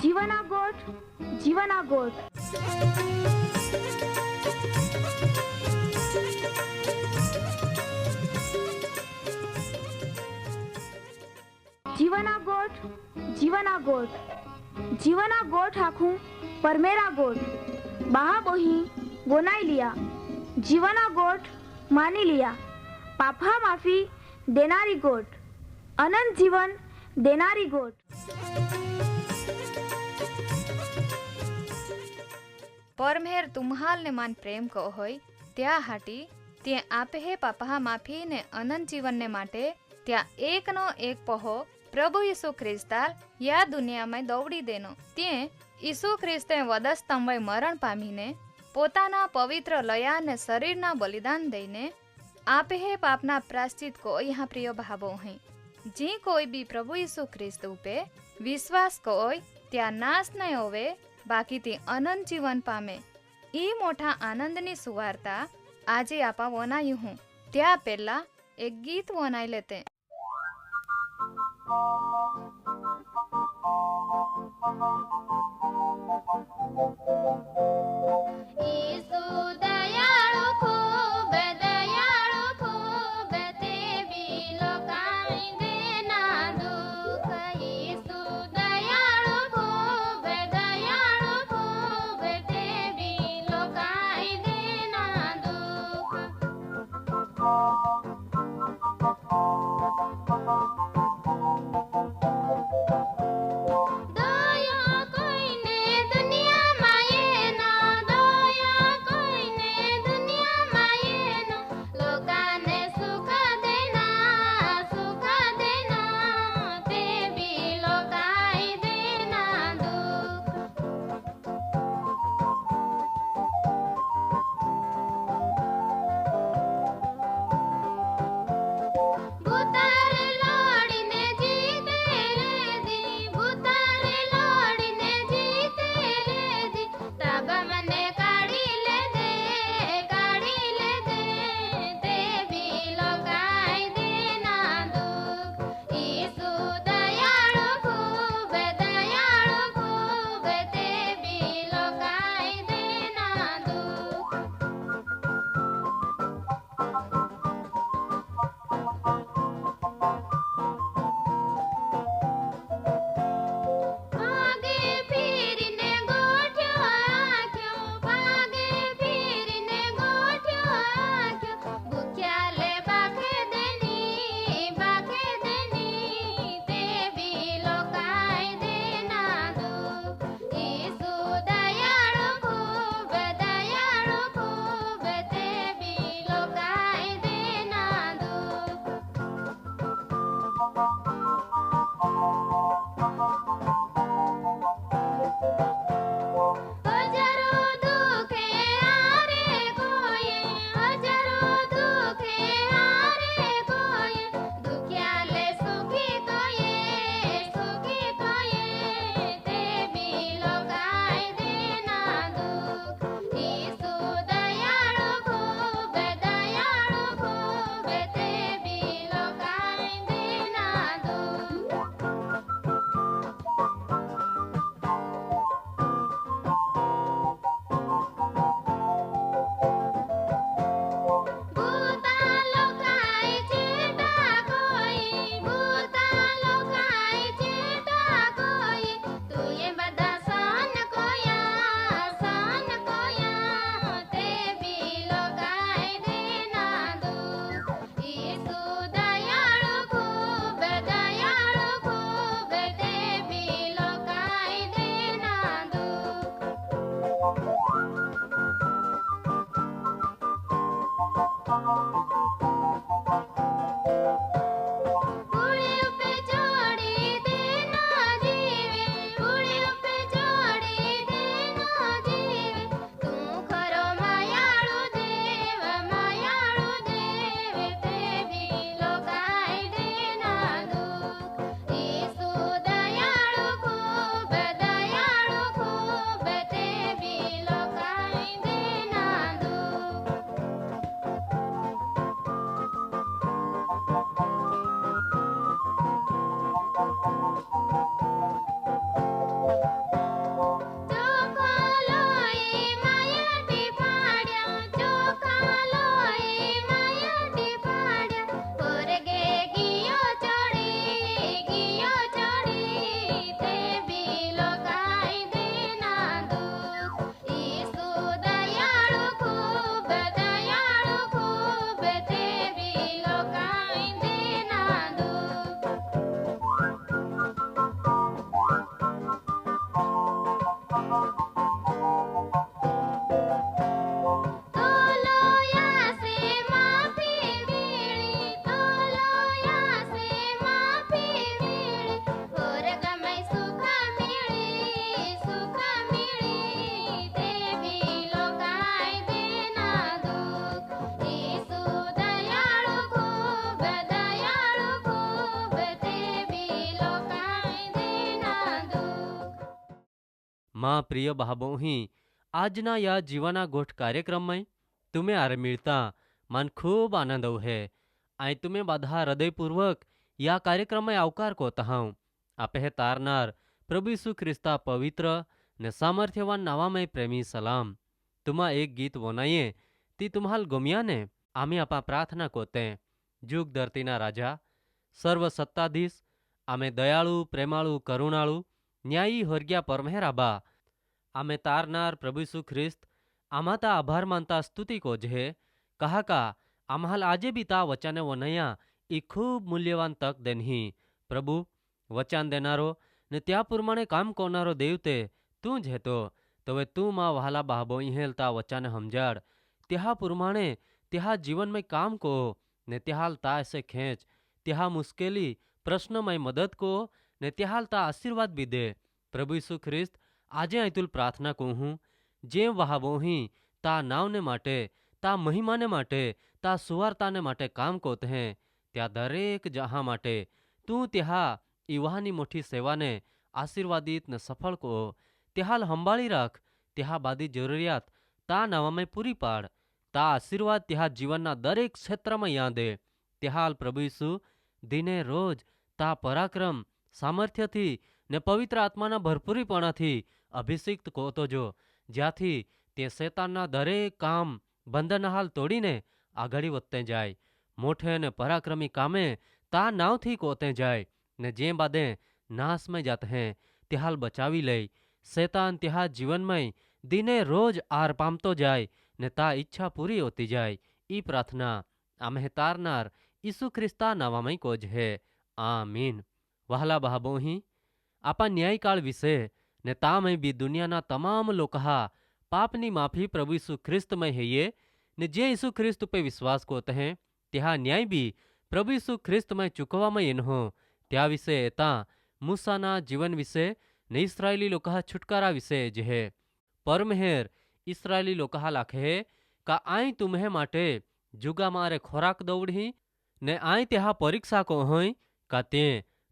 જીવના ગોઠ જીવના ગોઠ જીવના ગોઠ જીવના ગોઠ जीवना गोठ आखूं पर मेरा गोठ बहा बोही बोनाई लिया जीवना गोठ मानी लिया पापा माफी देनारी गोठ अनंत जीवन देनारी गोठ। परमेर तुम्हाल ने मान प्रेम को होय त्या हाटी ते आपे हे पापा माफी ने अनंत जीवन ने माटे त्या एक नो एक पहो प्रभु यीशु ख्रिस्ताल या दुनिया में दौड़ी देनो ते यीशु ख्रिस्ते वधस्तंभे मरण पामीने पोताना पवित्र लया ने शरीरना बलिदान दईने आपे हे पापना प्रायश्चित को यहाँ प्रिय भावो हैं। जी कोई भी प्रभु यीशु ख्रिस्त पे विश्वास कोय त्या नाश नहीं होवे बाकी ते अनंत जीवन पामे। ई मोटा आनंदनी सुवार्ता आजे आपा वनायु हूँ त्या पहला एक गीत वनाई लेते। ईसु दयाळु खूब दयाळु खूब ते भी लोकांनी देना दुःख ईसु दयाळु खूब ते भी लोकांनी देना दुःख दया कोईने दुनिया माये न माँ प्रिय बाबोही आजना या जीवाना गोठ कार्यक्रम में तुम्हें आरे मिलता मन खूब आनंद है। आई तुम्हें बाधा हृदयपूर्वक या कार्यक्रम में आवकार कोता हूँ। आपे हे तारनार प्रभु यीशु ख्रिस्ता पवित्र ने सामर्थ्यवान नावा में प्रेमी सलाम। तुम्हा एक गीत वनाइए ती तुम्हाल गोमिया ने आम्ही आपा प्रार्थना कोते। जुग धरतीना राजा सर्व सत्ताधीश आमे दयाळु प्रेमाळु करुणाळु न्यायी होरग्या परमेहराबा आमे तारनार प्रभु यीशु ख्रिस्त आम्हाता आभार मानता स्तुति को जे कहा का आम्हाल आजे बी ता वचाने वनया ई खूब मूल्यवान तक देनही। प्रभु वचन देनारो ने त्या प्रमाणे काम करनारो देव ते तू ज हेतो तवे तू मा वहाला बाबो इहेलता वचाने हमजाड़ त्या प्रमाणे त्या जीवन में काम को ने त्याहाल ता ऐसे खेच त्या मुश्केली प्रश्न में मदद को ने त्याहाल ता आशीर्वाद भी दे। प्रभु यीशु ख्रिस्त आजे आयतुल प्रार्थना कहूँ जे वहाबोही ता नावने माटे ता महिमाने माटे ता सुवार्ताने माटे काम कोते हैं त्या दरेक जहाँ माटे तू त्या इवानी मोठी सेवाने आशीर्वादित ने सफल को त्याहाल हंबाळी राख त्या बादी जरूरियात ता नावा में पूरी पाड़ ता आशीर्वाद त्या जीवनना दरेक क्षेत्र में या दे। त्याहाल प्रभु यीशु दिने रोज ता पराक्रम सामर्थ्य थी ने पवित्र आत्माना भरपूरीपणाथी अभिषिक्त कोतो जो ज्याथी ते शैतानना दरेक काम बंधनहाल तोड़ीने आगड़ी वधते जाय मोठे ने पराक्रमी कामे ता नावथी कोते जाय ने जे बादे नाश में जाते हैं त्याहाल बचावी ले। शैतान त्या जीवन में दिने रोज आर पामतो जाय ने ता इच्छा पूरी होती जाय। ई प्रार्थना आमे तारनार यीशु ख्रिस्ता नावा में कोज है आमीन। वहला बहाबोही आपा न्यायकाळ विषे ने ता में भी दुनियाना तमाम लोकहा पापनी माफी प्रभु यीशु ख्रिस्त में है ये ने जे यीशु ख्रिस्त पे विश्वास कोते हैं त्या न्याय भी प्रभु यीशु ख्रिस्त में चुकवा में इन्हो त्या विषे एता मूसाना जीवन विषे ने इस्राएली लोकहा छुटकारा विषे जे है परमेहर इस्राएली लोकहा लाखे का आई तुम्हें माटे जुगा मारे खोराक दौड़ी ने आई त्या परीक्षा को होय का ते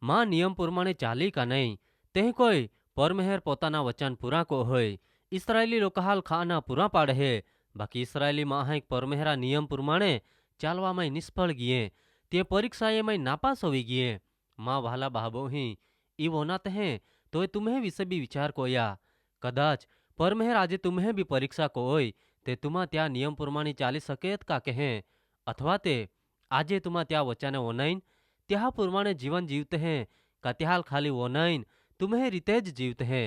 मां नियम प्रमाणे चाली का नहीं ते कोई परमेहर पोताना वचन पूरा को होय। इस्राएली लोकहाल खाना पूरा पाड़े है बाकी इस्राएली माहिक परमेहरा नियम प्रमाणे चालवा में निष्फल गिए ते परीक्षाए में नापास होवी गिए। माँ वाला बाबो ही ई वोनात हैं तो तुम्हें विषय भी विचार कोया कदाच परमेहर आजे तुम्हें भी परीक्षा को होय ते तुमा त्या नियम प्रमाणे चाली सकेत का कहें अथवा ते आजे तुमा त्या वचने वनाइन त्या प्रमाणे जीवन जीवते हैं का त्याल खाली वनाइन तुम्हें रीते ज जीवते हैं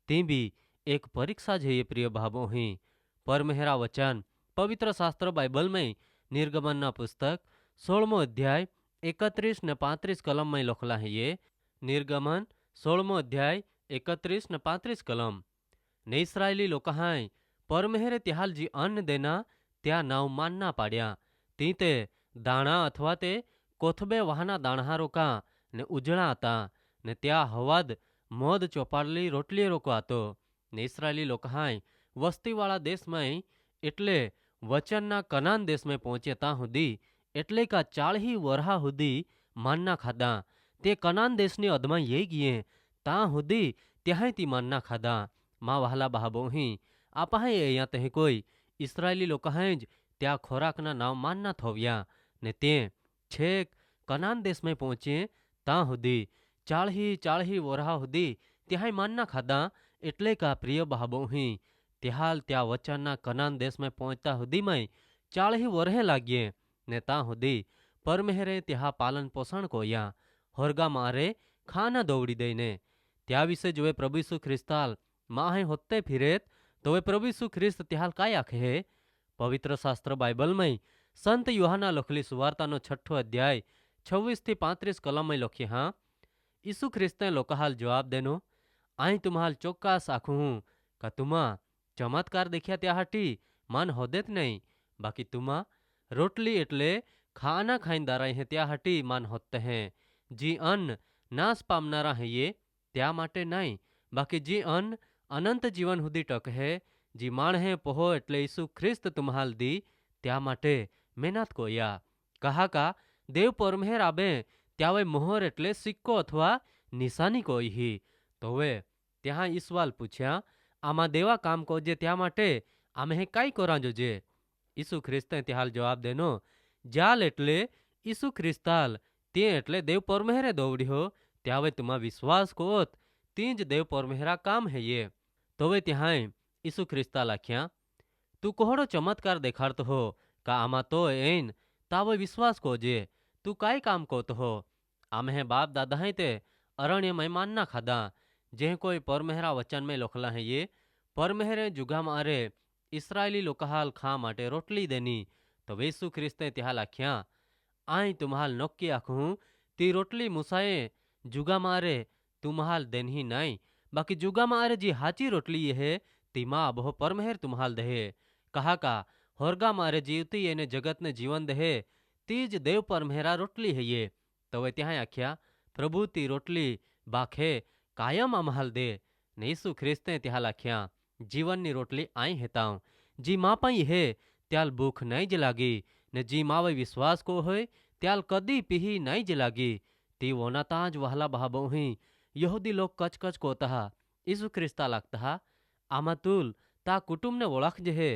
ते भी एक परीक्षा है। प्रिय भावों ही परमेहरा वचन पवित्र शास्त्र बाइबल में निर्गमन पुस्तक 16मो अध्याय 31 ने 35 कलम में लखला है। ये निर्गमन 16मो अध्याय 31 ने 35 कलम ने इस्राएली लोकहाय परमेहरे त्याल जी अन्न देना त्या नाव मानना पाड्या तीते दाणा अथवा ते कोथबे वहाना दाणहारो का ने उजळा आता ने त्या हवाद मोद चोपाड़ली रोटली रोको आतो ने इस्राएली लोकहाय वस्तीवाड़ा देश में एटले वचनना कनान देश में पहुंचे ता हुदी एटले का 40 वरहा हुदी मानना खादा ते कनान देशनी अदमा ये गिए ता हुदी त्याही मानना खादा। माँ वहला बहाबोही आपा अहियाँ ते कोई इस्राएली लोकहाय ज त्या खोराकना नाव मानना थोव्या ने ते छेक कनान देश में पहुंचे ता हुदी 40 वरहा हुदी त्याही मानना खादा एटले का प्रिय बहाबोही त्याहाल त्या वचनना कनान देश में पहुंचता हुदी में 40 वरहे लागिए ने ता हुदी परमेहरे त्या पालन पोषण कोया होरगा मारे खाना दौड़ी देने त्या विषय जो प्रभु यीशु ख्रिस्ताल माहे होते फिरेत तो वे प्रभु यीशु ख्रिस्त त्याहाल काय आखे है। पवित्र शास्त्र बाइबल में संत यूहन्ना लखली सुवार्तानो 6ठो अध्याय 26 થી 35 कलम में लखी हाँ यीशु ख्रिस्ते लोकहाल जवाब देनो आई तुम्हाल चौक्कस आखू हूँ का तुमा चमत्कार देखिया त्या हाटी मन होदेत नहीं बाकी तुमा रोटली एटले खाना खाइंदारा है त्या हाटी मन होते हैं जी अन्न नाश पामनारा है ये त्या माटे नहीं बाकी जी अन्न अनंत जीवन हुदी टक है जी माणे पोहो एटले यीशु ख्रिस्त तुम्हाल दी त्या माटे मेहनत कोया कहा का देव परमेहर आबे त्यावे मोहर एटले सिक्को अथवा निशानी कोई ही तो वे त्या ईसवाल पूछया આમાં દેવા કામ કોજે ત્યાં માટે આમે હે કાંઈ કોરાંજો જે ઈસુ ખ્રિસ્તે ત્યાલ જવાબ દેનો જાલ એટલે ઈસુ ખ્રિસ્તાલ તે એટલે દેવ પરમેહરે દોવડ્યો ત્યાવે તુમાં વિશ્વાસ કોત તીં જ દેવ પરમેહરા કામ હે યે તોવે ત્યાં ઈસુ ખ્રિસ્તાલ આખ્યા તું કોહડો ચમત્કાર દેખાડતો હો કા આમાં તો એન તાવો વિશ્વાસ કોજે તું કાંઈ કામ કોતો હો આમે હે બાપ દાदा हैं ते अरण्य में मानना खादा जे कोई परमेहरा वचन में लोखला है ये परमेहरे जुगा मारे इस्राएली लोकहाल खा माटे रोटली देनी तो वेसु ख्रिस्ते त्याल आख्या आई तुम्हाल नोक्की आखूं ती रोटली मुसाए जुगा मारे तुम्हाल देनी नहीं बाकी जुगा मारे जी हाची रोटली ये है ती माँ बहु परमेहर तुम्हाल दहे कहा का होरगा मारे जीवती एने जगत ने जीवन दहे तीज देव परमेहरा रोटली है ये तो वे ત્યાં આખ્યા પ્રભુ તી રોટલી બાખે કાયમ અમહાલ દે ને ઈસુ ખ્રિસ્તે ત્યાં આખ્યા જીવનની રોટલી આઈ હેતાઉં જી મા પાઈ હે ત્યાલ ભૂખ નહીં જ લાગી ને જી માવે વિશ્વાસ કો હોય ત્યાલ કદી પીહી નહીં જ લાગી તી વોના તાજ વહલા બહાબોહી યહૂદી લોક કચકચ કોતા ઈસુ ખ્રિસ્તા લાગતા આમાં તુલ તા કુટુંબને ઓળખજે હે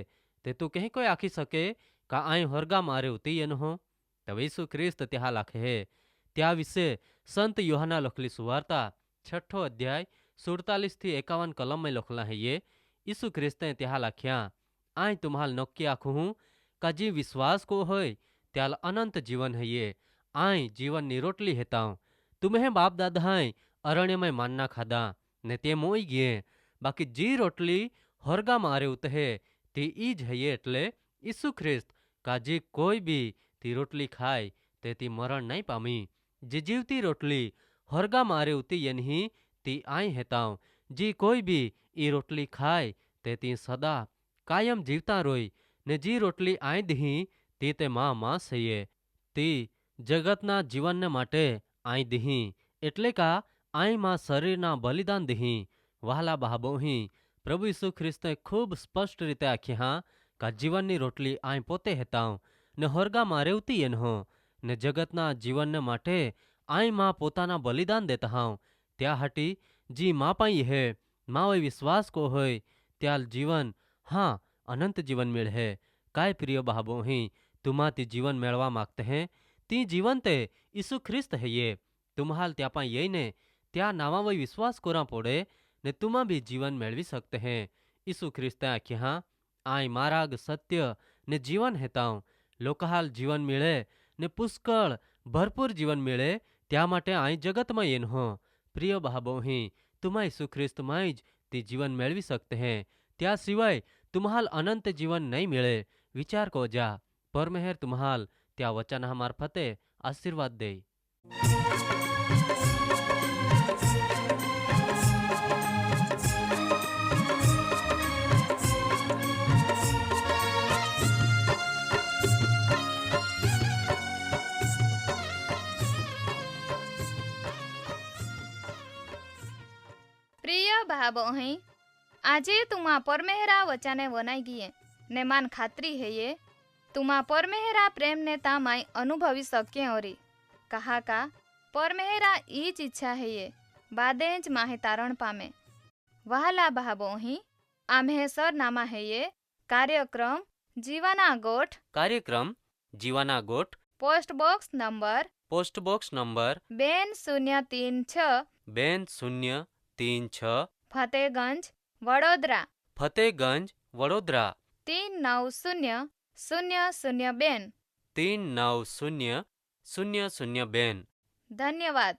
તે તું કહી કોઈ આખી શકે કા આઈ હોરગા મારે ઉતી એનો હો તો ઈસુ ખ્રિસ્ત ત્યાં લાખે હે त्या विषे संत योहाना लखली सुवार्ता 6 अध्याय 47 थी 51 कलम में लखला है ये यीशु ख्रिस्ते त्या लाख्या आई तुम्हाल नक्की आखू हूँ का जी विश्वास को होय त्याल अनंत जीवन है ये आई जीवन नी रोटली हेताऊं तुम्हें बाप दादा हैं अरण्य में मानना खादा ने ते मोई गए बाकी जी रोटली होरगा मारे उतहे ती ईज है ये एटले यीशु ख्रिस्त का जी कोई भी ती रोटली खाय ते ती मरण नहीं पामी जी जीवती रोटली होरगा मारे उती यही ती आई हेताऊं जी कोई भी ई रोटली खाय ते ती सदा कायम जीवता रोई ने जी रोटली आई दही ती ते मां सये ती जगतना जीवन ने माटे आई दही एटले का आई मां शरीर ना बलिदान दही वहाला बहाबोही प्रभु यीशु ख्रिस्ते खूब स्पष्ट रीते आख्या का जीवन नी रोटली आई पोते हेताऊं ने होरगा मारे उती एनो ने जगतना जीवन माटे आई माँ पोताना बलिदान देता हाउ त्या हटी जी माँ पाई है माँ विश्वास को होय त्याल जीवन हाँ अनंत जीवन मिल है काय प्रिय बहाबो ही तुमा ती जीवन मेलवा मागते हैं ती जीवन ते यीशु ख्रिस्त है ये तुम्हाल त्या पाई ये ने त्या नामा वही विश्वास कोरा पोड़े ने तुमा भी जीवन मेलवी सकते हैं यीशु ख्रिस्त आखी हाँ आई माराग सत्य ने जीवन हेताऊं लोकहाल जीवन मिले ने पुष्कळ भरपूर जीवन मिले त्या माटे आई जगत में येन हो प्रिय बहाबो ही तुम्हारी सुख्रिस्त में ज ती जीवन मेलवी सकते हैं त्या सिवाय तुम्हाल अनंत जीवन नहीं मिले विचार को जा परमेहर तुम्हाल त्या वचन मार्फते आशीर्वाद दे। प्रिय भाबो हैं आजे तुमा परमेहरा वचने वनाई गिये ने मान खात्री है ये तुमा परमेहरा प्रेम ने ता माई अनुभवी सके औरी कहा का परमेहरा ईज इच्छा है ये बादेज माहे तारण पामे वहाला भाबो ही आम्हे सर नामा है ये कार्यक्रम जीवाना गोठ post box number 2036 Fatehganj Vadodara 390002 390002। धन्यवाद।